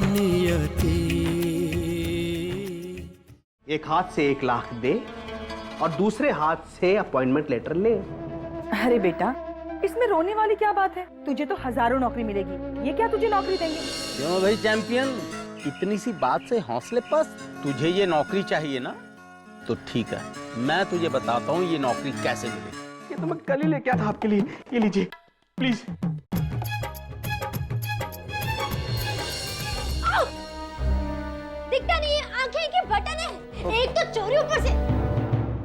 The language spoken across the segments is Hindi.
नियति। एक हाथ से 1 लाख दे और दूसरे हाथ से अपॉइंटमेंट लेटर ले। अरे बेटा, इसमें रोने वाली क्या बात है? तुझे तो हजारों नौकरी मिलेगी, ये क्या तुझे नौकरी देंगे? क्यों भाई चैंपियन, इतनी सी बात से हौसले पस्त? तुझे ये नौकरी चाहिए ना, तो ठीक है, मैं तुझे बताता हूँ ये नौकरी कैसे मिलेगी। ये तो मैं कल ही लेके आया था आपके लिए, ये लीजिए प्लीज। दिखता नहीं है, आंखें के बटन है। एक तो चोरी, ऊपर से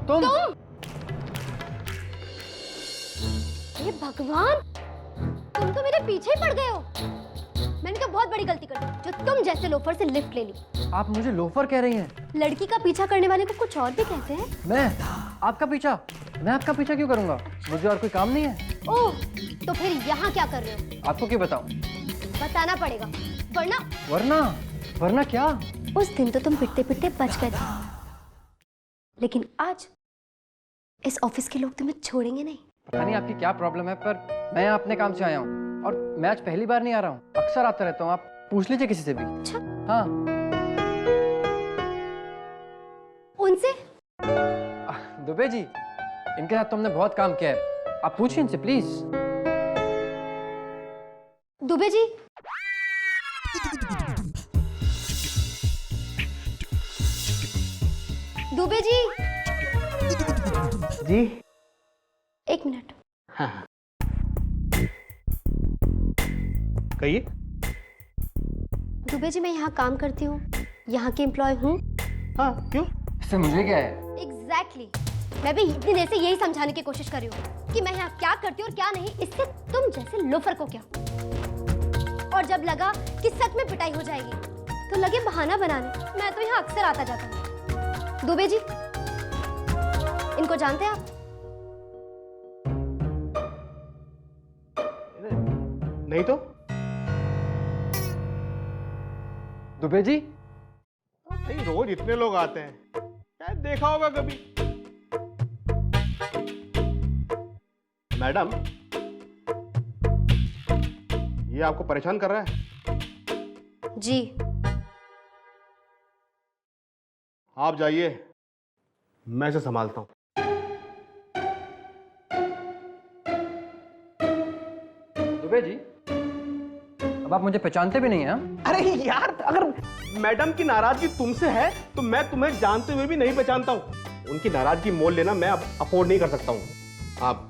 तुम हे भगवान, तुम तो मेरे पीछे ही पड़ गए हो। मैंने तो बहुत बड़ी गलती कर दी जो तुम जैसे लोफर से लिफ्ट ले ली। आप मुझे लोफर कह रही हैं? लड़की का पीछा करने वाले को कुछ और भी कहते हैं। मैं आपका पीछा? मैं आपका पीछा क्यों करूंगा? मुझे और कोई काम नहीं है। ओह, तो फिर यहाँ क्या कर रहे हो? आपको क्यों बताऊं? बताना पड़ेगा, वरना वरना वरना क्या? उस दिन तो तुम पिटते पिटते बच गए थे, लेकिन आज इस ऑफिस के लोग तुम्हें छोड़ेंगे नहीं। पता नहीं आपकी क्या प्रॉब्लम है, पर मैं यहाँ अपने काम से आया हूँ और मैं आज पहली बार नहीं आ रहा हूँ, अक्सर आता रहता हूँ। आप पूछ लीजिए किसी से भी। अच्छा, हाँ। उनसे? दुबे जी, इनके साथ तो हमने बहुत काम किया है, आप पूछिए इनसे प्लीज। दुबे जी, दुबे जी, जी 1 मिनट। हाँ कहिए। दुबे जी, मैं यहाँ काम करती हूँ, यहाँ की एम्प्लॉय हूँ। हाँ क्यों? इससे मुझे क्या है? एग्जैक्टली, मैं भी इतनी देर से यही समझाने की कोशिश कर रही हूँ कि मैं यहाँ क्या करती हूँ और क्या नहीं, इससे तुम जैसे लोफर को क्या। और जब लगा कि सच में पिटाई हो जाएगी तो लगे बहाना बनाने। मैं तो यहाँ अक्सर आता जाता हूँ। दुबे जी, इनको जानते हैं आप? नहीं तो। दुबे जी? नहीं, रोज इतने लोग आते हैं, शायद देखा होगा कभी। मैडम, ये आपको परेशान कर रहा है? जी। आप जाइए, मैं इसे संभालता हूं। दुबे जी, अब आप मुझे पहचानते भी नहीं हैं? अरे यार, अगर मैडम की नाराजगी तुमसे है तो मैं तुम्हें जानते हुए भी नहीं पहचानता हूँ। उनकी नाराजगी मोल लेना मैं अब अफोर्ड नहीं कर सकता हूँ। आप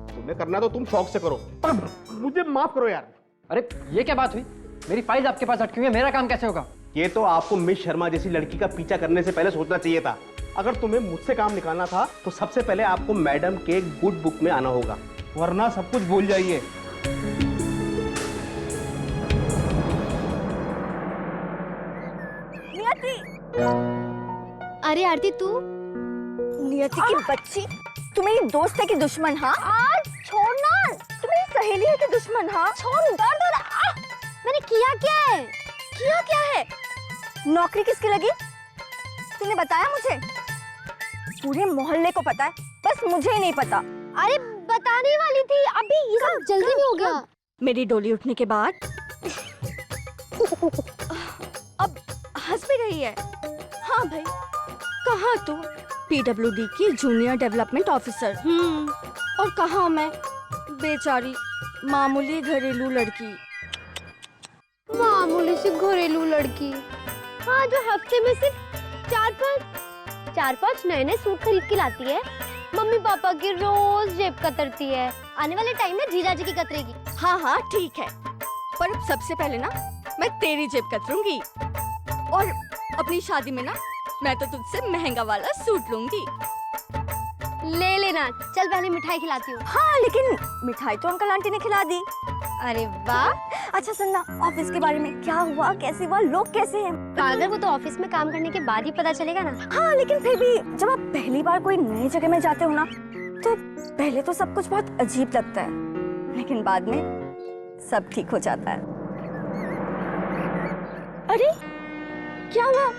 तुम्हें करना तो तुम शौक से करो, पर मुझे माफ करो यार। अरे ये क्या बात हुई? मेरी फाइल आपके पास अटकी हुई है, मेरा काम कैसे होगा? ये तो आपको मिस शर्मा जैसी लड़की का पीछा करने से पहले सोचना चाहिए था। अगर तुम्हें मुझसे काम निकालना था तो सबसे पहले आपको मैडम के गुड बुक में आना होगा, वरना सब कुछ भूल जाइए। अरे आरती, तू? नियति की बच्ची, तू मेरी दोस्त है कि दुश्मन? हाँ, आज छोड़ना। तू मेरी सहेली है कि दुश्मन? हाँ, छोड़, दर्द हो रहा। मैंने किया क्या है? किया क्या है? नौकरी किसकी लगी? तूने बताया मुझे? पूरे मोहल्ले को पता है, बस मुझे ही नहीं पता। अरे बताने वाली थी, अभी ये सब जल्दी में हो गया। मेरी डोली उठने के बाद अब हंस भी रही है। हाँ भाई, कहाँ तू? PWD की जूनियर डेवलपमेंट ऑफिसर। और कहाँ मैं, बेचारी मामूली घरेलू लड़की। मामूली सी घरेलू लड़की, हाँ, जो हफ्ते में सिर्फ 4-5 नए सूट खरीद के लाती है, मम्मी पापा की रोज जेब कतरती है, आने वाले टाइम में जीजा जी की कतरेगी। हाँ हाँ ठीक है, पर अब सबसे पहले ना मैं तेरी जेब कतरूंगी और अपनी शादी में ना मैं तो तुझसे महंगा वाला सूट लूंगी। ले लेना, चल पहले मिठाई खिलाती हूँ। हाँ, लेकिन मिठाई तो अंकल आंटी ने खिला दी। अरे वाह। अच्छा सुनना, ऑफिस के बारे में क्या हुआ, कैसे हुआ, लोग कैसे हैं? पागल, वो तो ऑफिस में काम करने के बाद ही पता चलेगा ना। हाँ, लेकिन फिर भी जब आप पहली बार कोई नई जगह में जाते हो ना, तो पहले तो सब कुछ बहुत अजीब लगता है, लेकिन बाद में सब ठीक हो जाता है। अरे क्या हुआ?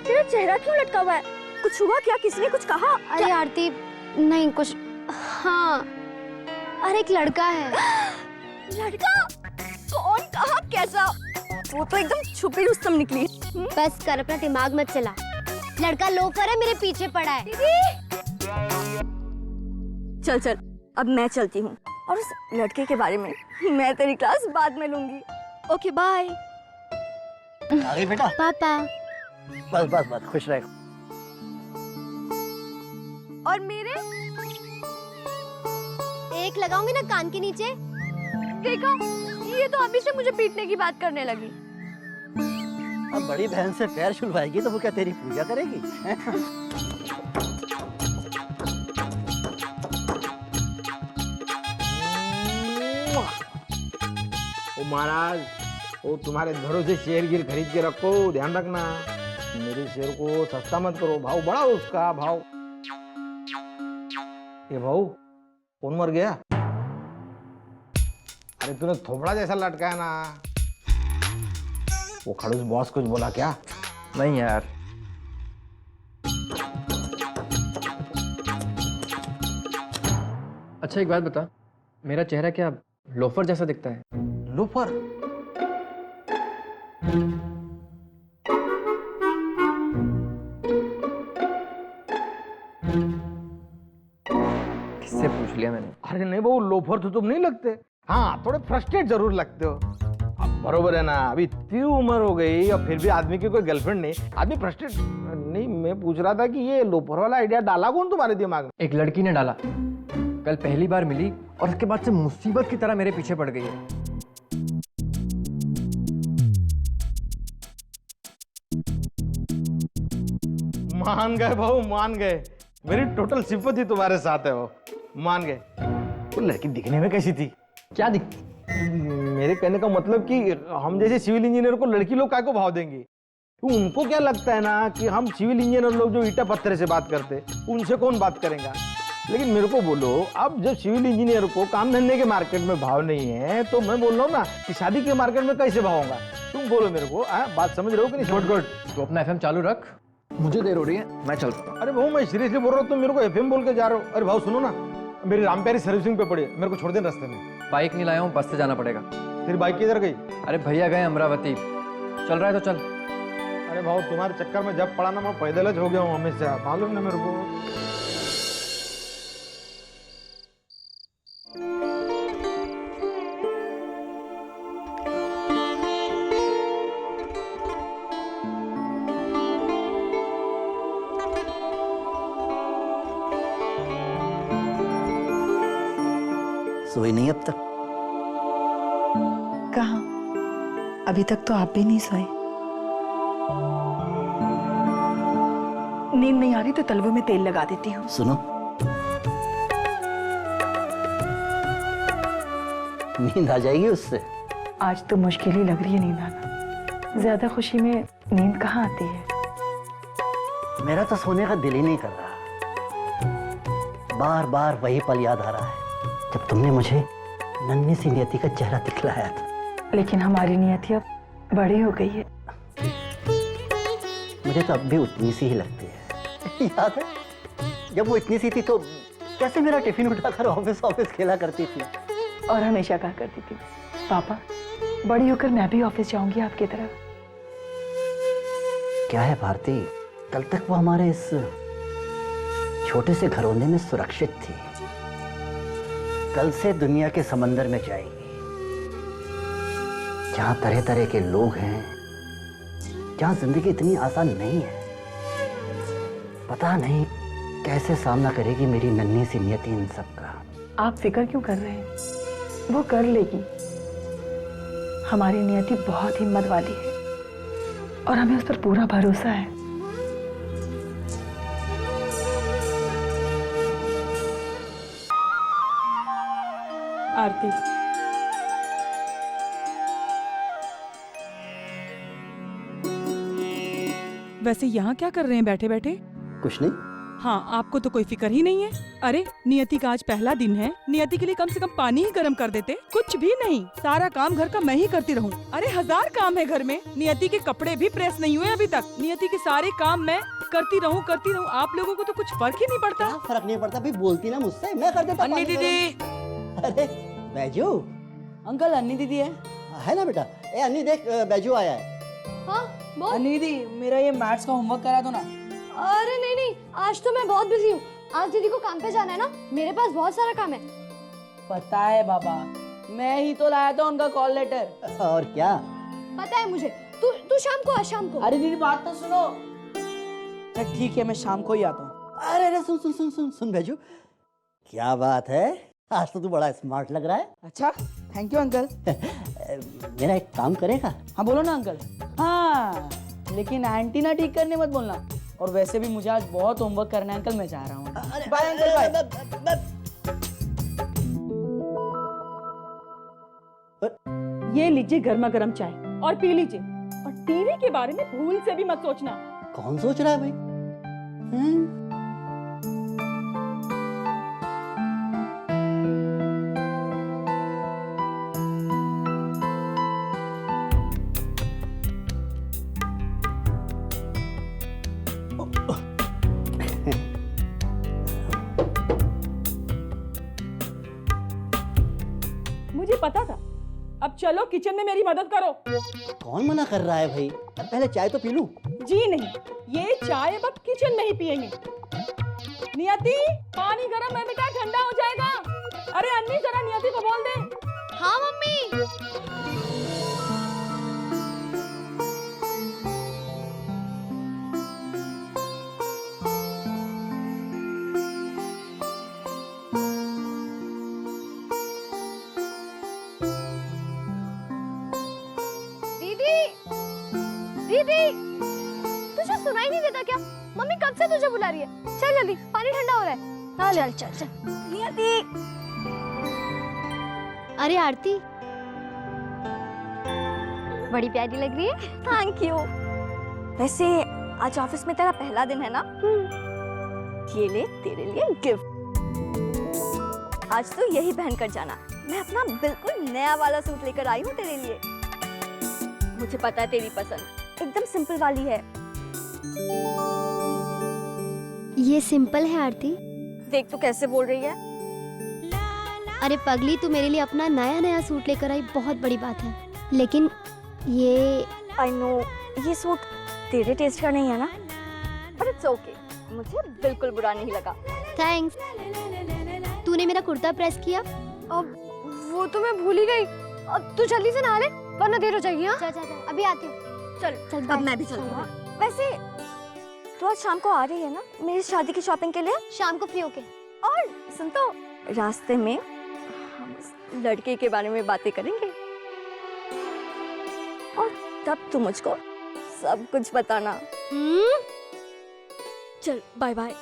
तेरा चेहरा क्यों लटका हुआ है? कुछ हुआ क्या? किसने कुछ कहा? अरे आरती, नहीं कुछ। हाँ, अरे एक लड़का है। लड़का? कौन, कहा, कैसा? वो तो एकदम छुपी रुस्तम निकली। बस कर, अपना दिमाग मत चला। लड़का लोफर है, मेरे पीछे पड़ा है। चल चल, अब मैं चलती हूँ, और उस लड़के के बारे में मैं तेरी क्लास बाद में लूंगी। Okay bye. आ गई बेटा? पापा। बस बस बस, खुश रहे। और मेरे एक लगाऊंगी ना कान के नीचे। देखा, ये तो अभी से मुझे पीटने की बात करने लगी। अब बड़ी बहन से पैर छुलवाएगी तो वो क्या तेरी पूजा करेगी? ओ महाराज, वो तुम्हारे घरों से शेर गिर खरीद के रखो, ध्यान रखना। मेरे शेर को सस्ता मत करो, भाव बड़ा उसका भाव। ये भाऊ कौन मर गया? अरे तूने थोपड़ा जैसा लटका है ना। वो खड़ूस बॉस कुछ बोला क्या? नहीं यार, अच्छा एक बात बता, मेरा चेहरा क्या लोफर जैसा दिखता है? लोफर? किससे पूछ लिया मैंने? अरे नहीं बहू, लोफर तो तुम नहीं लगते। हाँ, थोड़े फ्रस्ट्रेट जरूर लगते हो। अब बरोबर है ना, अभी इतनी उम्र हो गई और फिर भी आदमी की कोई गर्लफ्रेंड नहीं, आदमी फ्रस्ट्रेट नहीं। मैं पूछ रहा था कि ये लोफर वाला आइडिया डाला कौन तुम्हारे दिमाग में? एक लड़की ने डाला, कल पहली बार मिली और उसके बाद से मुसीबत की तरह मेरे पीछे पड़ गई है। मान गए भाऊ, मान गए। मेरी टोटल सिंपैथी तुम्हारे साथ है वो, मान गए। वो लड़की दिखने में कैसी थी? क्या दिख? मेरे कहने का मतलब कि हम जैसे सिविल इंजीनियर को लड़की लोग काय को भाव देंगे? तो उनको क्या लगता है ना कि हम सिविल इंजीनियर लोग जो ईटा पत्थर से बात करते, उनसे कौन बात करेगा? लेकिन मेरे को बोलो, अब जब सिविल इंजीनियर को काम धंधे के मार्केट में भाव नहीं है, तो मैं बोल रहा हूँ ना कि शादी के मार्केट में कैसे भाव होगा? तुम बोलो मेरे को, बात समझ रहे हो कि नहीं? गुड गुड, तो अपना एफएम चालू रख, मुझे देर हो रही है, मैं चलता हूँ। अरे भाऊ, मैं सीरियसली बोल रहा हूँ, तुम मेरे को एफएम बोल के जा रहे हो। अरे भाऊ सुनो ना, मेरी रामप्यारी सर्विसिंग पे पड़ी है, मेरे को छोड़ दे रास्ते में। बाइक नहीं लाया हूँ, बस से जाना पड़ेगा। फिर बाइक किधर गई? अरे भैया गए अमरावती, चल रहा है तो चल। अरे भाऊ, तुम्हारे चक्कर में जब पड़ा ना, मैं पैदल हो गया हूँ हमेशा, मालूम ना मेरे को। सोई नहीं अब तक? कहाँ? अभी तक तो आप भी नहीं सोए। नींद नहीं आ रही तो तलवों में तेल लगा देती हूँ। सुनो, नींद आ जाएगी उससे? आज तो मुश्किल ही लग रही है नींद आना। ज्यादा खुशी में नींद कहाँ आती है? मेरा तो सोने का दिल ही नहीं कर रहा। बार बार वही पल याद आ रहा है जब तुमने मुझे नन्ही सी नियति का चेहरा दिखलाया था। लेकिन हमारी नियति अब बड़ी हो गई है। मुझे तो अब भी उतनी सी ही लगती है। याद है जब वो इतनी सी थी तो कैसे मेरा टिफिन उठाकर ऑफिस ऑफिस खेला करती थी। और हमेशा कहा करती थी, पापा बड़ी होकर मैं भी ऑफिस जाऊंगी आपकी तरफ। क्या है भारती, कल तक वो हमारे इस छोटे से घरौंदे में सुरक्षित थी, कल से दुनिया के समंदर में जाएगी, जहां तरह तरह के लोग हैं, जहां जिंदगी इतनी आसान नहीं है। पता नहीं कैसे सामना करेगी मेरी नन्ही सी नियति इन सब का। आप फिक्र क्यों कर रहे हैं? वो कर लेगी। हमारी नियति बहुत हिम्मत वाली है और हमें उस पर पूरा भरोसा है। आरती, वैसे यहाँ क्या कर रहे हैं बैठे बैठे? कुछ नहीं। हाँ, आपको तो कोई फिक्र ही नहीं है। अरे नियति का आज पहला दिन है, नियति के लिए कम से कम पानी ही गर्म कर देते। कुछ भी नहीं, सारा काम घर का मैं ही करती रहूं। अरे 1000 काम है घर में। नियति के कपड़े भी प्रेस नहीं हुए अभी तक। नियति के सारे काम मैं करती रहूं। आप लोगों को तो कुछ फर्क ही नहीं पड़ता। क्या फर्क नहीं पड़ता? भी बोलती ना मुझसे, मैं कर देता। अन्नी दीदी, अरे बैजू, अंकल अन्नी दीदी है है ना बेटा, ए अन्नी देख बैजू आया है। हाँ बोल। अनिधि मेरा ये मैथ्स का होमवर्क करा दो ना। अरे नहीं नहीं, आज तो मैं बहुत बिजी हूँ। आज दीदी को काम पे जाना है ना, मेरे पास बहुत सारा काम है। पता है बाबा, मैं ही तो लाया था उनका कॉल लेटर। और क्या? पता है मुझे। तू शाम को आ, शाम को। अरे दीदी बात तो सुनो। अच्छा ठीक है, मैं शाम को ही आता हूँ। अरे अरे सुन सुन सुन सुन सुन बैजू, क्या बात है, आज तो तू बड़ा स्मार्ट लग रहा है। अच्छा थैंक यू अंकल। मेरा एक काम करेगा? हाँ बोलो ना अंकल। हाँ लेकिन एंटीना ठीक करने मत बोलना। और वैसे भी मुझे आज बहुत होमवर्क करना है अंकल, मैं जा रहा हूँ। Bye uncle bye. ये लीजिए गर्मा गर्म चाय और पी लीजिए, और टीवी के बारे में भूल से भी मत सोचना। कौन सोच रहा है भाई? मुझे पता था। अब चलो किचन में मेरी मदद करो। कौन मना कर रहा है भाई? पहले चाय तो पी लूं। जी नहीं, ये चाय अब किचन में ही पियेंगे। नियति, पानी गरम है बेटा, ठंडा हो जाएगा। अरे अन्नी जरा नियति को बोल दे। हाँ मम्मी। दीदी, तुझे सुनाई नहीं देता क्या? मम्मी कब से तुझे बुला रही है। चल जल्दी, पानी ठंडा हो रहा है। चल चल चल। नियति। अरे आरती, बड़ी प्यारी लग रही है। Thank you. वैसे आज ऑफिस में तेरा पहला दिन है ना? ये ले तेरे लिए गिफ्ट। आज तो यही पहन कर जाना। मैं अपना बिल्कुल नया वाला सूट लेकर आई हूँ तेरे लिए। मुझे पता है तेरी पसंद एकदम सिंपल वाली है। ये सिंपल है आरती। देख तू कैसे बोल रही है। अरे पगली, तू मेरे लिए अपना नया नया सूट लेकर आई, बहुत बड़ी बात है। लेकिन ये आई नो ये सूट तेरे टेस्ट का नहीं है ना, पर इट्स ओके। मुझे बिल्कुल बुरा नहीं लगा। थैंक्स। तूने मेरा कुर्ता प्रेस किया? अब वो तो मैं भूल ही गई। अब तू जल्दी से नहा ले वरना देर हो जाएगी। हाँ जा जा जा, अभी आती हूँ। चल चल, अब मैं भी चलती हूँ। वैसे तू आज शाम को आ रही है ना मेरी शादी की शॉपिंग के लिए? शाम को फ्री होके। और सुन तो, रास्ते में हम उस लड़के के बारे में बातें करेंगे और तब तू मुझको सब कुछ बताना। चल बाय बाय।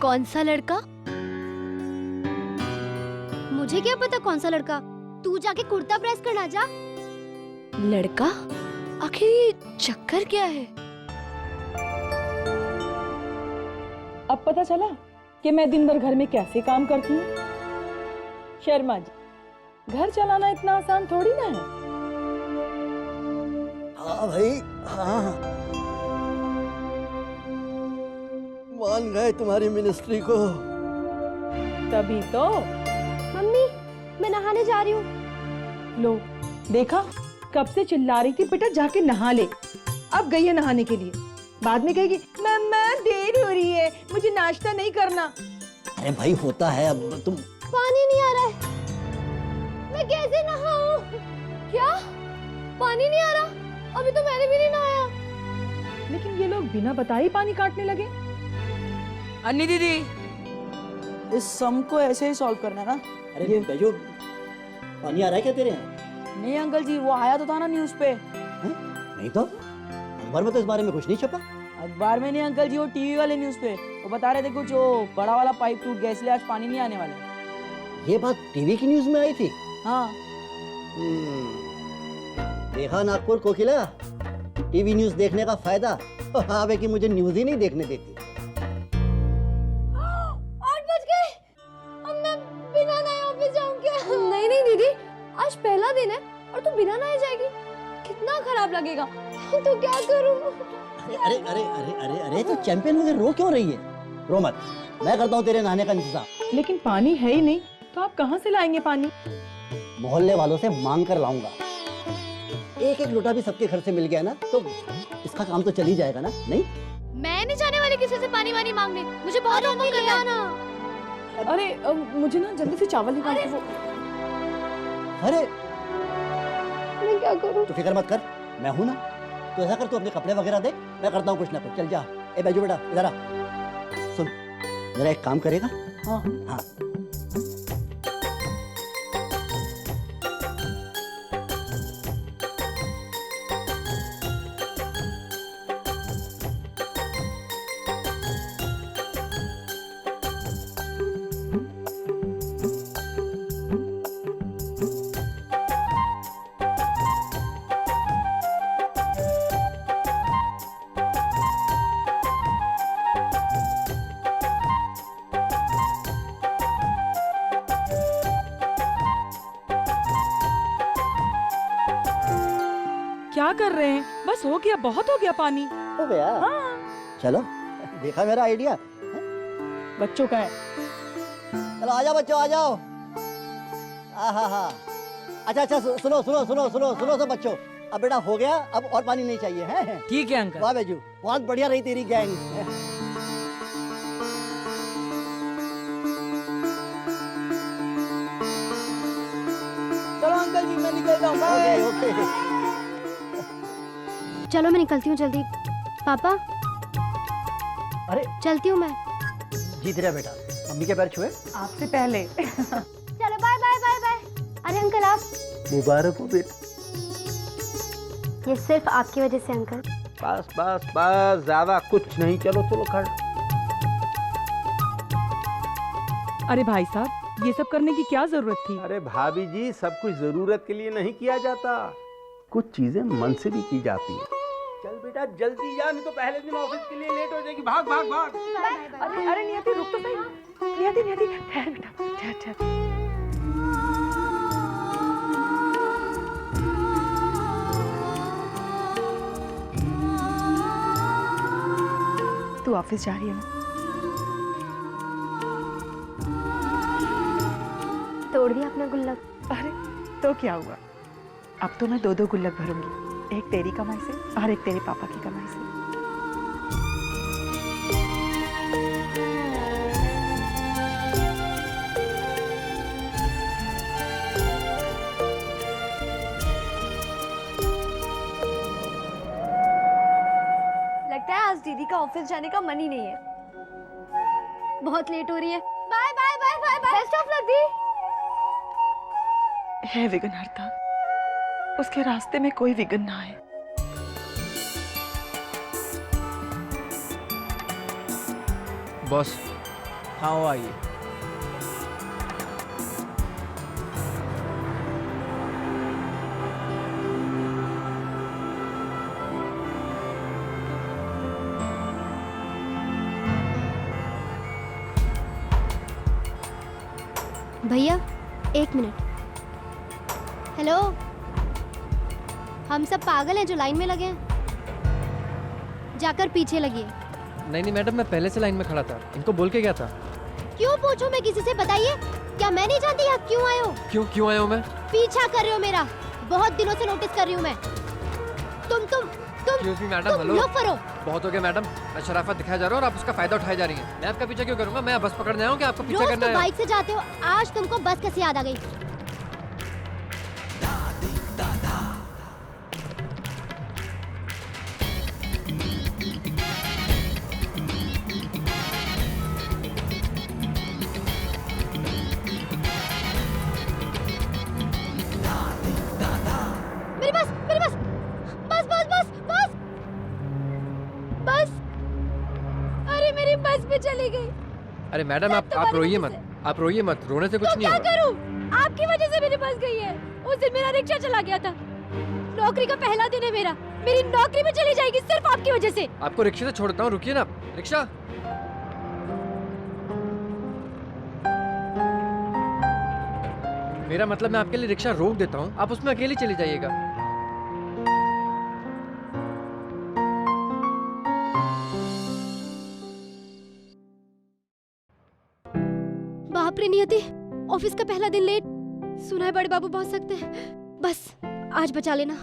कौन सा लड़का? मुझे क्या पता कौन सा लड़का। तू जाके कुर्ता प्रेस करना जा। लड़का? आखिर ये चक्कर क्या है? अब पता चला कि मैं दिन भर घर में कैसे काम करती हूँ। शर्मा जी, घर चलाना इतना आसान थोड़ी ना है। हाँ भाई हाँ, मान गए तुम्हारी मिनिस्ट्री को। तभी तो। मम्मी, मैं नहाने जा रही हूँ। लो देखा, कब से चिल्ला रही थी बेटा जाके नहा ले। अब गई है नहाने के लिए। बाद में कहेगी मम्मा देर हो रही है, मुझे नाश्ता नहीं करना। अरे भाई होता है, अब तुम। पानी नहीं आ रहा है, मैं कैसे नहाऊं? क्या पानी नहीं आ रहा? अभी तो मैंने भी नहीं नहाया। लेकिन ये लोग बिना बताए ही पानी काटने लगे। अन्नी दीदी, इस सम को ऐसे ही सॉल्व करना ना। अरे बैजू, पानी आ रहा है क्या तेरे यहाँ? नहीं अंकल जी, वो आया तो था ना न्यूज़ पे। नहीं तो अखबार में तो इस बारे में कुछ नहीं छपा। अखबार में नहीं अंकल जी, वो टीवी वाले न्यूज़ पे वो बता रहे थे कुछ, वो बड़ा वाला पाइप टूट गया इसलिए आज पानी नहीं आने वाला है। ये बात टीवी की न्यूज में आई थी? हाँ। देखा नागपुर कोकिला, टीवी न्यूज देखने का फायदा। हाँ कि मुझे न्यूज ही नहीं देखने देती। 8 बज गए। अब मैं बिना नहाए ऑफिस जाऊं क्या? नहीं नहीं दीदी, आज पहला दिन है और तू बिना नहाए जाएगी, कितना खराब लगेगा। तो क्या करूं? अरे अरे अरे अरे अरे तो चैंपियन मुझे रो क्यों रही है? रो मत, मैं करता हूँ तेरे नहाने का इंतजाम। लेकिन पानी है ही नहीं तो आप कहाँ से लाएंगे पानी? मोहल्ले वालों से मांग कर लाऊंगा। एक एक लोटा भी सबके घर से मिल गया ना तो इसका काम तो चल ही जाएगा ना, नहीं? मैं नहीं जाने वाली किसी से पानी वानी मांगने, मुझे बहुत होमवर्क करना है ना। अरे मुझे ना जल्दी से चावल निकाल के वो। अरे मैं क्या करूं? तो फिक्र मत कर, मैं हूं ना। तो ऐसा कर, तू अपने कपड़े वगैरह दे, मैं करता हूँ कुछ ना कुछ। चल जा। ए बैजू बेटा इधर आ। सुन, मेरा एक काम करेगा? हाँ हाँ। क्या कर रहे हैं? बस हो गया, बहुत हो गया पानी। हो गया? चलो, देखा मेरा आइडिया? बच्चों का है। चलो आ जाओ बच्चों, आ जाओ। हाँ। अच्छा सुनो सब बच्चों। अब बेटा हो गया, अब और पानी नहीं चाहिए है? ठीक है अंकल। वाह बैजू, बहुत बढ़िया रही तेरी गैंग। चलो अंकल जी, मैं निकल रहा हूँ। बाय। ओके। चलो मैं निकलती हूँ जल्दी। पापा अरे चलती हूँ मैं। जीत रहा बेटा, मम्मी के पैर छुए। आपसे पहले। चलो बाय बाय बाय बाय। अरे अंकल आप। मुबारक हो बेटा। ये सिर्फ आपकी वजह से अंकल। बस बस बस, ज्यादा कुछ नहीं। चलो चलो खड़। अरे भाई साहब, ये सब करने की क्या जरूरत थी? अरे भाभी जी, सब कुछ जरूरत के लिए नहीं किया जाता, कुछ चीजें मन से भी की जाती है। चल बेटा जल्दी जा, नहीं तो पहले दिन ऑफिस के लिए लेट हो जाएगी। भाग भाग भाग। अरे नियति रुक तो सही। नियति ठहर बेटा, ठहर। तू ऑफिस जा रही है ना? तोड़ दिया अपना गुल्लक। अरे तो क्या हुआ, अब तो मैं 2-2 गुल्लक भरूंगी, एक तेरी कमाई से और एक तेरे पापा की कमाई से। लगता है आज दीदी का ऑफिस जाने का मन ही नहीं है। बहुत लेट हो रही है। Bye bye bye bye bye. Best of luck दी। हे विघ्नहर्ता, उसके रास्ते में कोई विघ्न ना आए। बॉस, हाँ वो आइए। भैया 1 मिनट। हेलो, हम सब पागल हैं जो लाइन में लगे हैं। जाकर पीछे लगिए। नहीं मैडम, मैं पहले से लाइन में खड़ा था, इनको बोल के गया था। क्यों पूछूं मैं किसी से? बताइए, क्या मैं नहीं जानती यहाँ क्यों आए हो? क्यों आया हूँ मैं? पीछा कर रहे हो मेरा, बहुत दिनों से नोटिस कर रही हूँ मैं। तुम Excuse me, madam, hello. Loafer हो। बहुत हो गया मैडम, मैं शराफत दिखाया जा रहा हूँ और आप उसका फायदा उठाए जा रही हैं। मैं आपका पीछा क्यों करूंगा? मैं बस पकड़ने आया हूँ कि आपको पीछा रोज करना तो है? बाइक से जाते हो, आज तुमको बस कैसे याद आ गई? मेरी बस बस। अरे मेरी बस भी चली गई। अरे मैडम, आप रोइए मत, आप रोइए मत, रोने से कुछ तो नहीं क्या होगा। करूं? आपकी वजह से मेरी बस गई है। उस दिन मेरा रिक्शा चला गया था। नौकरी का पहला दिन है मेरा, मेरी नौकरी भी चली जाएगी सिर्फ आपकी वजह से। आपको रिक्शे से छोड़ता हूँ, रुकिए ना। रिक्शा, मेरा मतलब मैं आपके लिए रिक्शा रोक देता हूँ, आप उसमें अकेली चली जाइएगा। बाप रे नियति, ऑफिस का पहला दिन लेट, सुना है बड़े बाबू बहुत सख्त है। बस आज बचा लेना।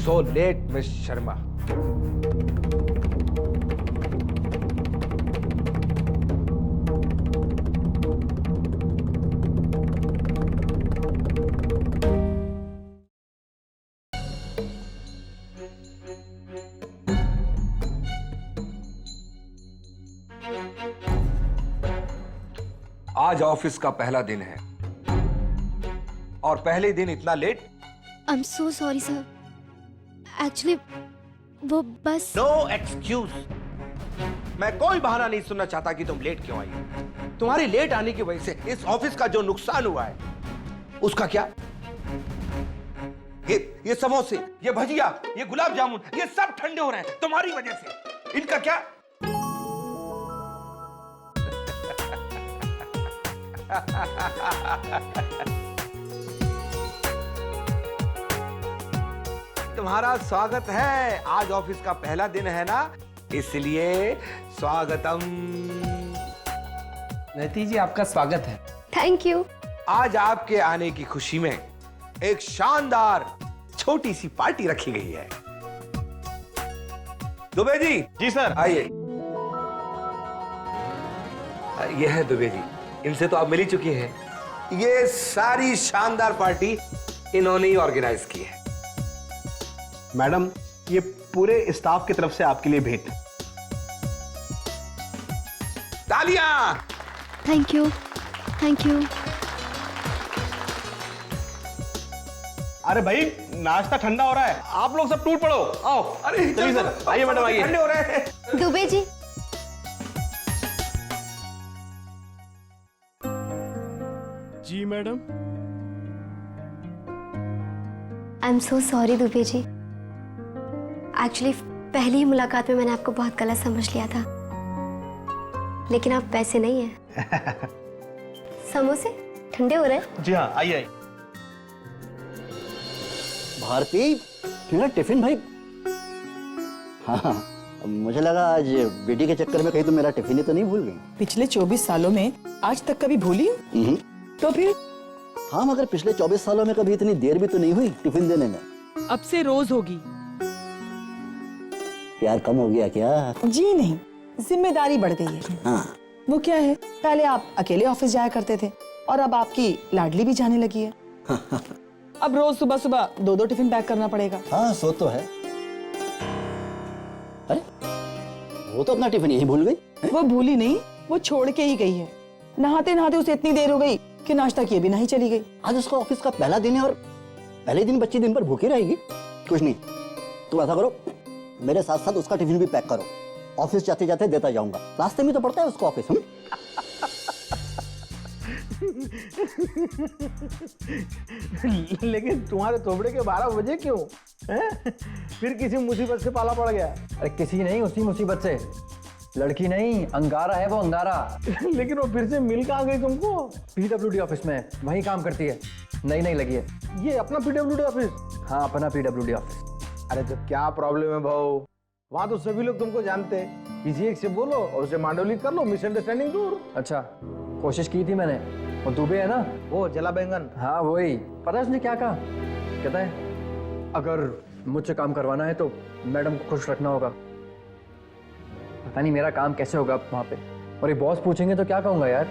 So late, Miss Sharma. आज ऑफिस का पहला दिन है और पहले दिन इतना late. I am so sorry sir, actually वो बस। No excuse. मैं कोई बहाना नहीं सुनना चाहता कि तुम लेट क्यों आई हो। तुम्हारी लेट आने की वजह से इस ऑफिस का जो नुकसान हुआ है उसका क्या? ये समोसे, ये भजिया, ये गुलाब जामुन, ये सब ठंडे हो रहे हैं तुम्हारी वजह से। इनका क्या? तुम्हारा स्वागत है। आज ऑफिस का पहला दिन है ना, इसलिए स्वागतम। नियति जी, आपका स्वागत है। Thank you. आज आपके आने की खुशी में एक शानदार छोटी सी पार्टी रखी गई है। दुबे जी। जी सर। आइए। ये है दुबे जी, इनसे तो आप मिल ही चुकी हैं। ये सारी शानदार पार्टी इन्होंने ही ऑर्गेनाइज की है। मैडम, ये पूरे स्टाफ की तरफ से आपके लिए भेंट। तालियां। Thank you, thank you. अरे भाई, नाश्ता ठंडा हो रहा है, आप लोग सब टूट पड़ो। आओ। अरे चलिए सर, आइए मैडम, आइए। ठंडे हो रहे हैं। दुबे जी। जी madam. I am so sorry Dube ji, actually पहली ही मुलाकात में मैंने आपको बहुत गलत समझ लिया था, लेकिन आप वैसे नहीं हैं। समोसे ठंडे हो रहे हैं? जी हाँ, आइए आइए। भारती, मेरा टिफिन भाई। हाँ, मुझे लगा आज बेटी के चक्कर में कहीं तो मेरा टिफिन ही तो नहीं भूल गई। पिछले 24 सालों में आज तक कभी भूली हो? तो फिर? हाँ, मगर पिछले 24 सालों में कभी इतनी देर भी तो नहीं हुई टिफिन देने में। अब से रोज होगी। यार कम हो गया क्या? जी नहीं, जिम्मेदारी बढ़ गई है। हाँ। वो क्या है, पहले आप अकेले ऑफिस जाया करते थे और अब आपकी लाडली भी जाने लगी है। अब रोज सुबह सुबह 2-2 टिफिन पैक करना पड़ेगा। हाँ, सो तो है। अरे, वो तो अपना टिफिन यही भूल गई। वो भूली नहीं, वो छोड़ के ही गई है। नहाते नहाते उसे इतनी देर हो गई कि नाश्ता किए बिना ही चली गई। आज उसका ऑफिस का पहला दिन है और पहले दिन बच्ची दिन पर भूखी रहेगी। कुछ नहीं, तुम ऐसा करो, मेरे साथ साथ उसका टिफिन भी पैक करो। ऑफिस जाते जाते देता जाऊंगा, रास्ते में तो पड़ता है उसका ऑफिस। लेकिन तुम्हारे थोबड़े के 12 बजे क्यों हैं? फिर किसी मुसीबत से पाला पड़ गया? अरे किसी नहीं, उसी मुसीबत से। लड़की नहीं, अंगारा है वो, अंगारा। लेकिन वो फिर से मिल कहाँ गई तुमको? PWD ऑफिस में, वहीं काम करती है, नई लगी है। ये अपना PWD ऑफिस? हाँ, अपना PWD ऑफिस। अरे तो क्या प्रॉब्लम है भाऊ? वहाँ तो सभी लोग तुमको जानते हैं। किसी एक से बोलो और उसे मांडोलिक कर लो, मिसअंडरस्टैंडिंग दूर। अच्छा, कोशिश की थी मैंने। वो दुबे है ना, वो जला बैंगन। हाँ वही। पता है उसने क्या कहा? कहता है अगर मुझसे काम करवाना है तो मैडम को खुश रखना होगा। पता नहीं मेरा काम कैसे होगा वहाँ पे, और ये बॉस पूछेंगे तो क्या कहूँगा यार।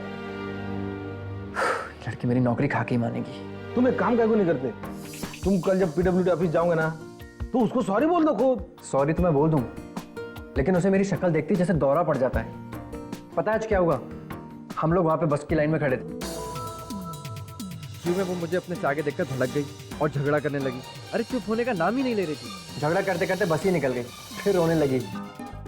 लड़की मेरी नौकरी खा के ही मानेगी। तुम एक काम क्यों नहीं करते? तुम कल जब PWD ऑफिस जाओगे ना तो उसको सॉरी बोल दो खुद। सॉरी तो मैं बोल दूं, लेकिन उसे मेरी शक्ल देखती जैसे दौरा पड़ जाता है। पता है आज क्या हुआ? हम लोग वहाँ पे बस की लाइन में खड़े थे, क्यों में वो मुझे अपने से आगे देखकर भड़क गई और झगड़ा करने लगी। अरे चुप होने का नाम ही नहीं ले रही थी। झगड़ा करते करते बस ही निकल गई, फिर रोने लगी।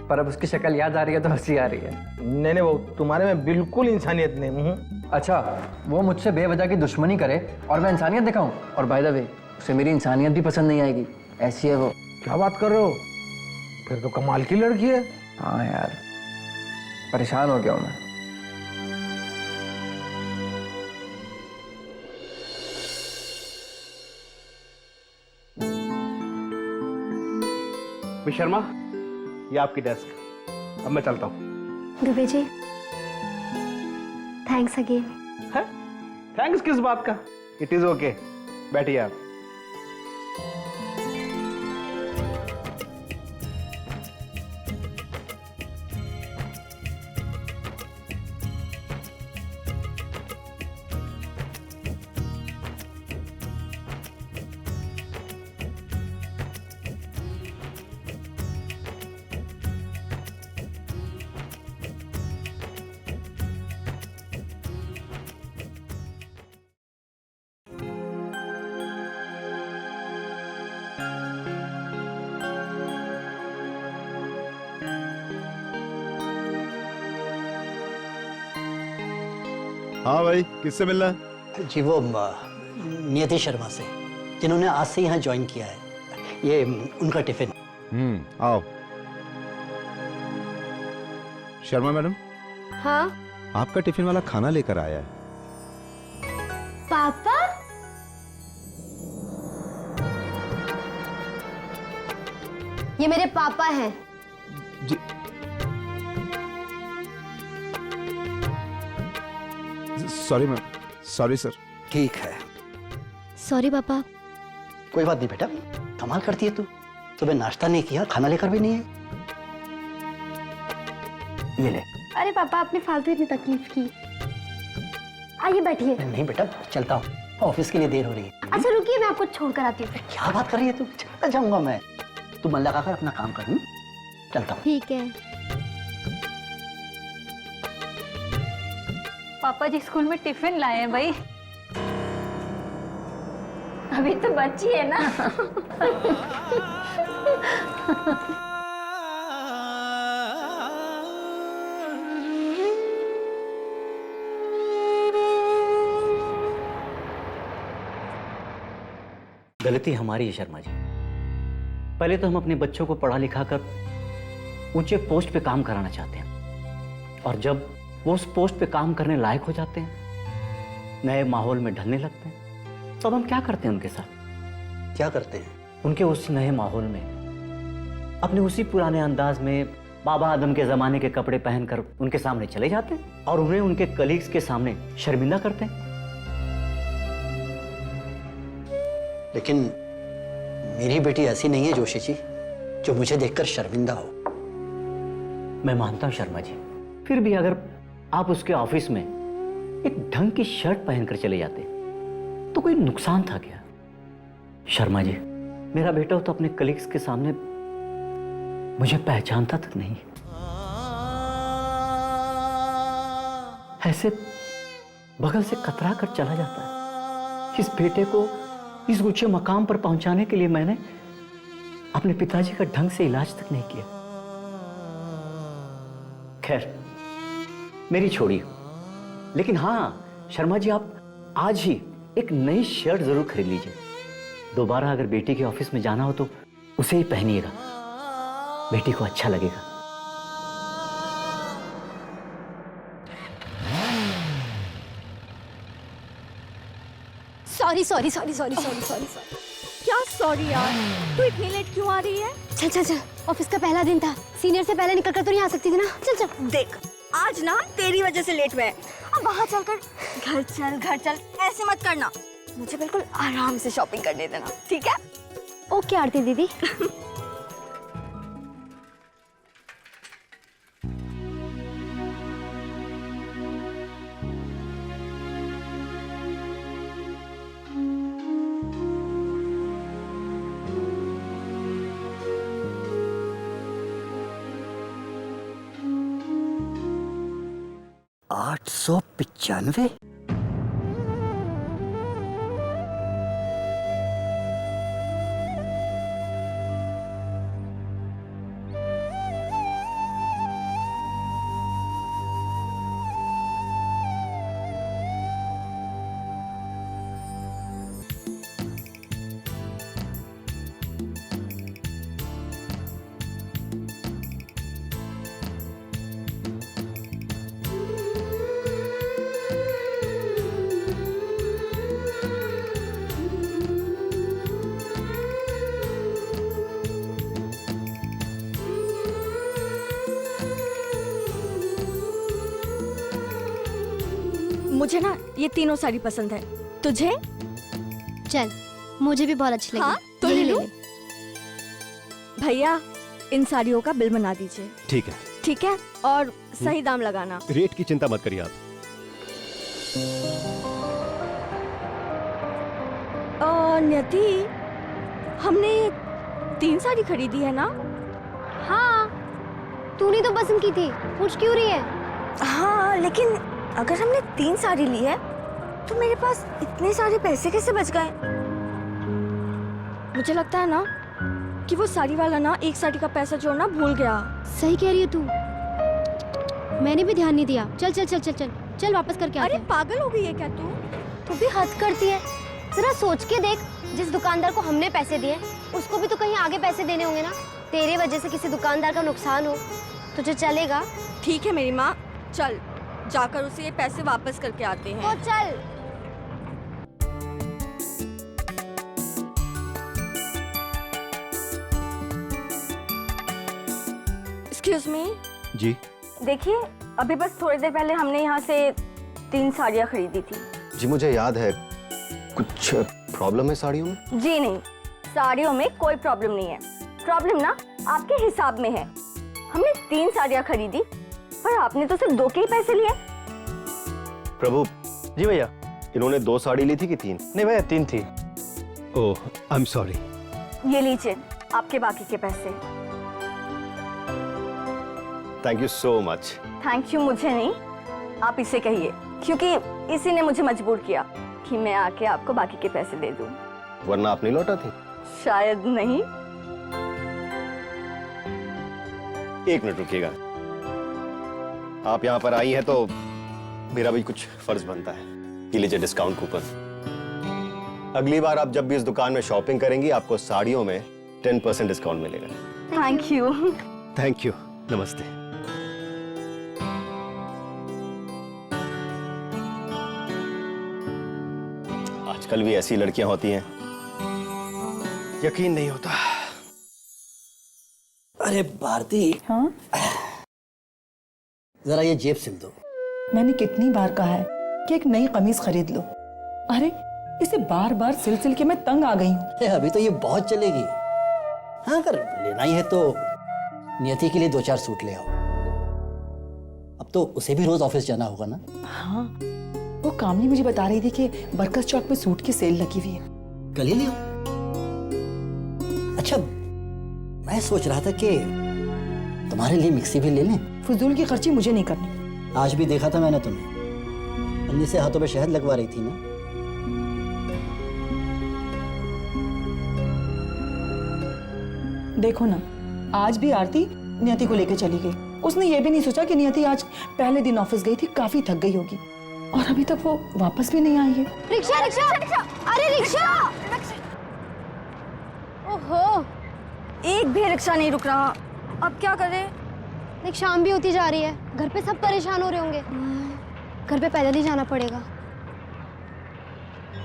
पर अब उसकी शक्ल याद आ रही है तो हंसी आ रही है। नहीं वो तुम्हारे में बिल्कुल इंसानियत नहीं। अच्छा, वो मुझसे बेवजह की दुश्मनी करे और मैं इंसानियत दिखाऊं? और बाय द वे, उसे मेरी इंसानियत भी पसंद नहीं आएगी, ऐसी है वो। क्या बात कर रहे हो? फिर तो कमाल की लड़की है। हाँ यार, परेशान हो गया हूँ मैं। मिस शर्मा, ये आपकी डेस्क। अब मैं चलता हूँ। Dubey ji, thanks again. Thanks किस बात का? इट इज ओके, बैठिए आप। हाँ भाई, किससे मिलना है? जी वो नियति शर्मा से, जिन्होंने आज से यहाँ ज्वाइन किया है। ये उनका टिफिन। आओ। शर्मा मैडम, हाँ आपका टिफिन वाला खाना लेकर आया है। पापा, ये मेरे पापा हैं। जी। Sorry ma'am, sorry sir. ठीक है। सॉरी पापा। कोई बात नहीं बेटा, कमाल करती है तू। सुबह नाश्ता नहीं किया, खाना लेकर भी नहीं है। ये ले। अरे पापा, आपने फालतू इतनी तकलीफ की। आइए बैठिए। नहीं बेटा, चलता हूँ, ऑफिस के लिए देर हो रही है। अच्छा रुकिए, मैं आपको छोड़ कर आती हूँ। क्या बात कर रही है तू? चला जाऊंगा मैं। तू मन लगाकर अपना काम कर। चलता हूँ। ठीक है। पापा जी स्कूल में टिफिन लाए हैं भाई। अभी तो बच्ची है ना। गलती हमारी है शर्मा जी। पहले तो हम अपने बच्चों को पढ़ा लिखा कर ऊंचे पोस्ट पे काम कराना चाहते हैं, और जब वो उस पोस्ट पे काम करने लायक हो जाते हैं, नए माहौल में ढलने लगते हैं, तो अब हम क्या करते हैं उनके साथ? क्या करते हैं? उनके उस नए माहौल में अपने उसी पुराने अंदाज में बाबा आदम के जमाने के कपड़े पहनकर उनके सामने चले जाते हैं और उन्हें उनके कलीग्स के सामने शर्मिंदा करते हैं। लेकिन मेरी बेटी ऐसी नहीं है जोशी जी, जो मुझे देखकर शर्मिंदा हो। मैं मानता हूं शर्मा जी, फिर भी अगर आप उसके ऑफिस में एक ढंग की शर्ट पहनकर चले जाते तो कोई नुकसान था क्या? शर्मा जी, मेरा बेटा तो अपने कलीग्स के सामने मुझे पहचानता तक नहीं। ऐसे बगल से कतरा कर चला जाता है। इस बेटे को इस ऊंचे मकाम पर पहुंचाने के लिए मैंने अपने पिताजी का ढंग से इलाज तक नहीं किया। खैर, मेरी छोड़िए। लेकिन हाँ शर्मा जी, आप आज ही एक नई शर्ट जरूर खरीद लीजिए। दोबारा अगर बेटी के ऑफिस में जाना हो तो उसे ही पहनिएगा, बेटी को अच्छा लगेगा। Sorry sorry sorry sorry sorry sorry sorry. क्या सॉरी यार, तू इतनी लेट क्यों आ रही है? चल चल चल, ऑफिस का पहला दिन था, सीनियर से पहले निकल कर तो नहीं आ सकती थी ना। चल चल। देख, आज ना तेरी वजह से लेट हुए हैं। अब वहाँ चलकर घर चल ऐसे मत करना। मुझे बिल्कुल आराम से शॉपिंग करने देना, ठीक है? ओके आरती दीदी। $895? मुझे ना ये तीनों साड़ी पसंद है। तुझे? चल, मुझे भी बहुत अच्छी लगी। हाँ, तो यही ले ले लो। ले। भैया इन साड़ियों का बिल बना दीजिए। ठीक है। ठीक है, और सही दाम लगाना। रेट की चिंता मत करिए आप। नियति, हमने 3 साड़ी खरीदी है ना? हाँ, तूने तो पसंद की थी, पूछ क्यों रही है? हाँ, लेकिन अगर हमने 3 साड़ी ली है तो मेरे पास इतने सारे पैसे कैसे बच गए? मुझे लगता है ना कि वो साड़ी वाला ना एक साड़ी का पैसा जोड़ना भूल गया। सही कह रही है तू, मैंने भी ध्यान नहीं दिया। चल चल चल चल चल चल वापस करके आते अरे हैं। पागल हो गई है क्या तू? तू भी हद करती है। जरा सोच के देख, जिस दुकानदार को हमने पैसे दिए उसको भी तो कहीं आगे पैसे देने होंगे ना। तेरे वजह से किसी दुकानदार का नुकसान हो, तुझे चलेगा? ठीक है मेरी माँ, चल जाकर उसे ये पैसे वापस करके आते हैं। तो चल। Excuse me. जी देखिए, अभी बस थोड़ी देर पहले हमने यहाँ से 3 साड़ियाँ खरीदी थी। जी मुझे याद है। कुछ प्रॉब्लम है साड़ियों में? जी नहीं, साड़ियों में कोई प्रॉब्लम नहीं है। प्रॉब्लम ना आपके हिसाब में है। हमने 3 साड़ियाँ खरीदी पर आपने तो सिर्फ 2 के ही पैसे लिए। प्रभु। जी भैया। इन्होंने 2 साड़ी ली थी कि 3? नहीं भैया, 3 थी। ओह, आई एम सॉरी। ये लीजिए आपके बाकी के पैसे। Thank you so much. Thank you मुझे नहीं, आप इसे कहिए, क्योंकि इसी ने मुझे मजबूर किया कि मैं आके आपको बाकी के पैसे दे दूं। वरना आप नहीं लौटा थी? शायद नहीं। 1 मिनट रुकिएगा। आप यहाँ पर आई हैं तो मेरा भी कुछ फर्ज बनता है। ये लीजिए डिस्काउंट कूपन। अगली बार आप जब भी इस दुकान में शॉपिंग करेंगी आपको साड़ियों में 10% डिस्काउंट मिलेगा। Thank you. Thank you. नमस्ते। आजकल भी ऐसी लड़कियां होती हैं, यकीन नहीं होता। अरे भारती। हाँ? जरा ये जेब सिल दो। मैंने कितनी बार कहा है कि एक नई कमीज खरीद लो। अरे इसे बार बार सिल सिल के मैं तंग आ गई हूँ। अभी तो ये बहुत चलेगी। हाँ, अगर लेना ही है तो नियति के लिए 2-4 सूट ले आओ। अब तो उसे भी रोज ऑफिस जाना होगा ना। हाँ, वो कामनी मुझे बता रही थी कि बरकस चौक में सूट की सेल लगी हुई है। कल ही ले आओ। अच्छा, मैं सोच रहा था कि तुम्हारे लिए मिक्सी भी ले लें। फजूल की खर्ची मुझे नहीं करनी। आज भी देखा था मैंने तुम्हें, अन्नी से हाथों पे शहद लगवा रही थी ना। देखो ना, आज भी आरती नियति को लेकर चली गई। उसने ये भी नहीं सोचा कि नियति आज पहले दिन ऑफिस गई थी, काफी थक गई होगी, और अभी तक वो वापस भी नहीं आई है। रिक्शा रिक्शा रिक्शा, अरे रिक्शा! ओहो, एक भी रिक्शा नहीं रुक रहा। अब क्या करें? देख, शाम भी होती जा रही है, घर पे सब परेशान हो रहे होंगे। घर पे पैदल ही जाना पड़ेगा।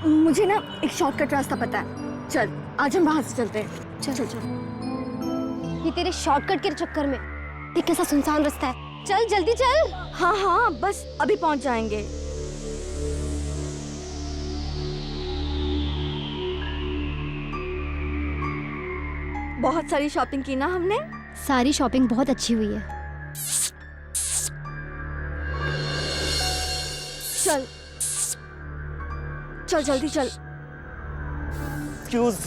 मुझे ना एक शॉर्टकट रास्ता पता है। चल, आज हम वहां से चलते हैं। चल चल चल। ये तेरे शॉर्टकट के चक्कर में देख कैसा सुनसान रास्ता है। चल जल्दी चल। हाँ हाँ, बस अभी पहुंच जाएंगे। बहुत सारी शॉपिंग की ना हमने। सारी शॉपिंग बहुत अच्छी हुई है। चल चल जल्दी चल। चूज।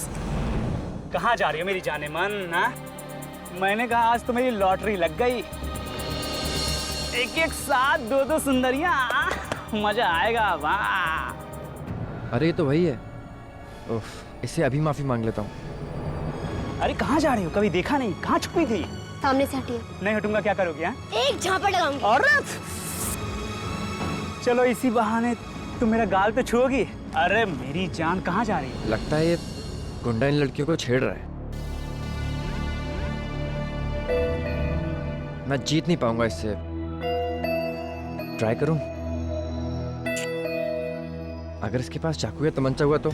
कहाँ जा रही हो मेरी जाने मन? ना मैंने कहा आज तो मेरी लॉटरी लग गई। एक एक साथ 2-2 सुंदरियां, मजा आएगा। वाह। अरे ये तो वही है। उफ, इससे अभी माफी मांग लेता हूँ। अरे कहाँ जा रही हो? कभी देखा नहीं। कहाँ छुपी थी? सामने से हटिए। नहीं हटूंगा। क्या करोगी? हाँ, एक झापड़ लगाऊंगी। औरत, चलो इसी बहाने तुम मेरा गाल तो छुओगी। अरे मेरी जान, कहाँ जा रही है? लगता है ये गुंडा इन लड़कियों को छेड़ रहा है। मैं जीत नहीं पाऊंगा इससे। ट्राई करूं? अगर इसके पास चाकू या तमंचा हुआ तो?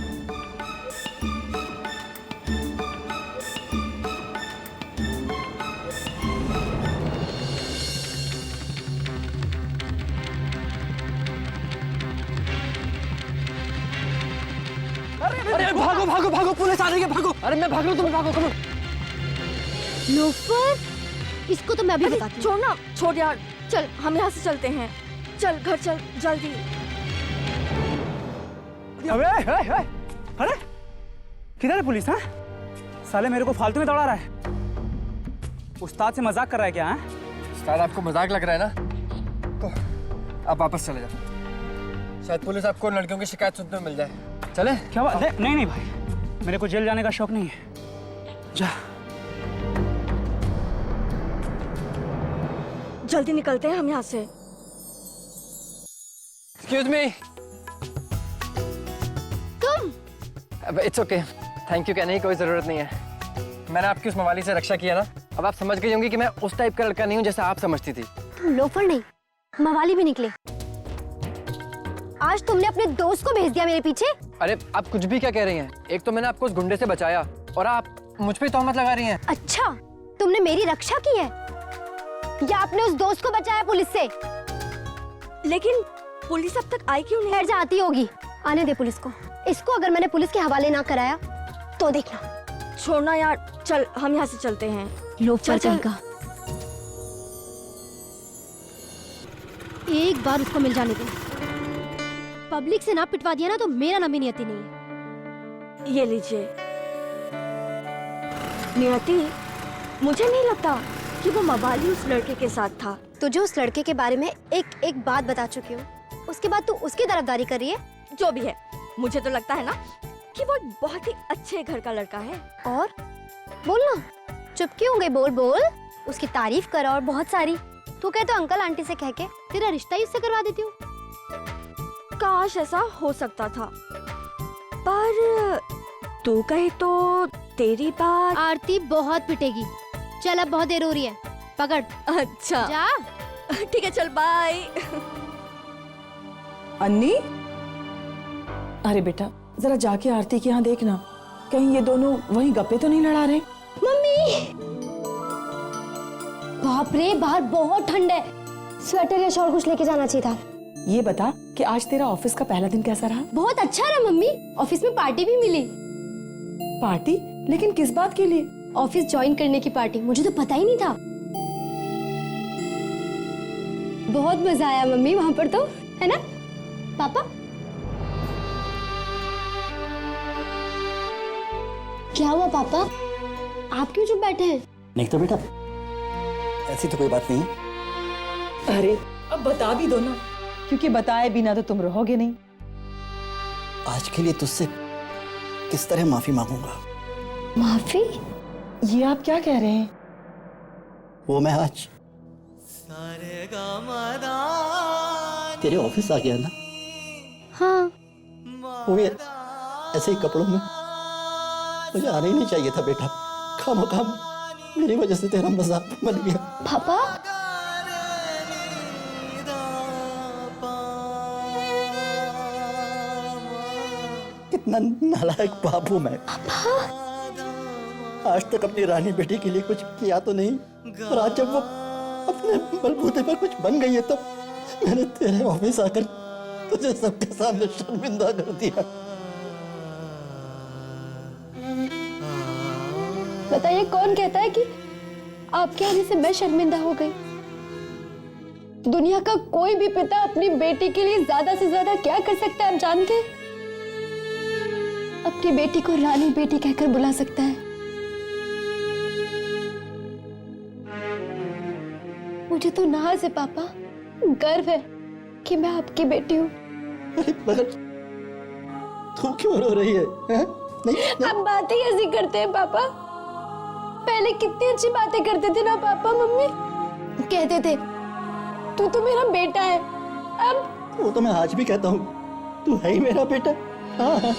अरे भागो भागो भागो, पुलिस आ रही है, भागो। अरे मैं भाग रहा हूँ, तुम भागो, करो। लोफर, इसको तो मैं अभी बताती हूँ। छोड़ ना, छोड़ यार, चल हम यहाँ से चलते हैं। चल घर चल जल्दी। अबे अरे किधर है पुलिस? हाँ साले मेरे को फालतू में दौड़ा रहा है। उस्ताद से मजाक कर रहा है क्या? हाँ उस्ताद आपको मजाक लग रहा है ना, तो आप वापस चले जाओ। शायद पुलिस आपको लड़कियों की शिकायत सुनने में मिल जाए। चले? क्या बात? नहीं नहीं भाई, मेरे को जेल जाने का शौक नहीं है। जा जल्दी निकलते हैं हम यहाँ से। Excuse me. तुम? अब इट्स ओके, थैंक यू कहने की कोई जरूरत नहीं है। मैंने आपकी उस मवाली से रक्षा किया ना, अब आप समझ गई होंगी कि मैं उस टाइप का लड़का नहीं हूँ जैसा आप समझती थी। तुम लोफर नहीं, मवाली भी निकले। आज तुमने अपने दोस्त को भेज दिया मेरे पीछे। अरे आप कुछ भी क्या कह रही हैं? एक तो मैंने आपको उस गुंडे से बचाया और आप मुझ पे तोहमत लगा रही हैं। अच्छा, तुमने मेरी रक्षा की है या आपने उस दोस्त को बचाया पुलिस से? लेकिन पुलिस अब तक आई क्यों नहीं? खैर जाती होगी, आने दे पुलिस को। इसको अगर मैंने पुलिस के हवाले ना कराया तो देखना। छोड़ना यार, चल हम यहाँ से चलते हैं। लोफर का एक बार उसको मिल जाने दो। पब्लिक से ना पिटवा दिया ना तो मेरा नाम भी नियति नहीं है। ये लीजिए। नियति, मुझे नहीं लगता कि वो मवाली उस लड़के के साथ था। तुझे उस लड़के के बारे में एक बात बता चुकी हूँ, उसके बाद तू उसकी तरफदारी कर रही है। जो भी है, मुझे तो लगता है ना कि वो बहुत ही अच्छे घर का लड़का है। और बोलना, चुप क्यों हो गई? बोल बोल, उसकी तारीफ करा और बहुत सारी। तू कहे तो अंकल आंटी से कह के तेरा रिश्ता ही उससे करवा देती हूँ। काश ऐसा हो सकता था, पर तू कहे तो तेरी बात। आरती बहुत पिटेगी। चल अब बहुत देर हो रही है, पकड़। अच्छा जा। ठीक है, चल बाय। अन्नी, अरे बेटा जरा जाके आरती के यहाँ देखना, कहीं ये दोनों वहीं गप्पे तो नहीं लड़ा रहे। मम्मी, बाप रे बाहर बहुत ठंड है, स्वेटर या शॉल कुछ लेके जाना चाहिए था। ये बता कि आज तेरा ऑफिस का पहला दिन कैसा रहा? बहुत अच्छा रहा मम्मी, ऑफिस में पार्टी भी मिली। पार्टी? लेकिन किस बात के लिए? ऑफिस ज्वाइन करने की पार्टी, मुझे तो पता ही नहीं था। बहुत मजा आया मम्मी वहां पर तो, है ना पापा? क्या हुआ पापा, आप क्यों चुप बैठे हैं? नहीं तो बेटा, ऐसी तो कोई बात नहीं। अरे अब बता भी दो ना, क्योंकि बताए बिना तो तुम रहोगे नहीं। आज के लिए तुझसे किस तरह माफी मांगूंगा? माफी? ये आप क्या कह रहे हैं? वो मैं आज तेरे ऑफिस आ गया ना, हाँ, वो भी ऐसे ही कपड़ों में। मुझे आना ही नहीं चाहिए था बेटा, खामोखाम मेरी वजह से तेरा मजाक बन गया। पापा कितना नालायक बाप हूं मैं। आज तक अपनी रानी बेटी के लिए कुछ किया तो नहीं, और आज जब वो अपने बलबूते पर कुछ बन गई है तो मैंने तेरे ऑफिस आकर तुझे सबके सामने शर्मिंदा कर दिया। बताइए कौन कहता है कि आपके आने से मैं शर्मिंदा हो गई? दुनिया का कोई भी पिता अपनी बेटी के लिए ज्यादा से ज्यादा क्या कर सकता है आप जानते हैं? अपनी बेटी को रानी बेटी कहकर बुला सकता है। मुझे तो नाज है पापा, गर्व है कि मैं आपकी बेटी हूँ। मगर तू क्यों रो रही है? नहीं। आप बातें ऐसी करते हैं पापा, पहले कितनी अच्छी बातें करते थे ना पापा। मम्मी कहते थे तू तो मेरा बेटा है, अब वो तो मैं आज भी कहता हूँ, तू है ही मेरा बेटा। हाँ।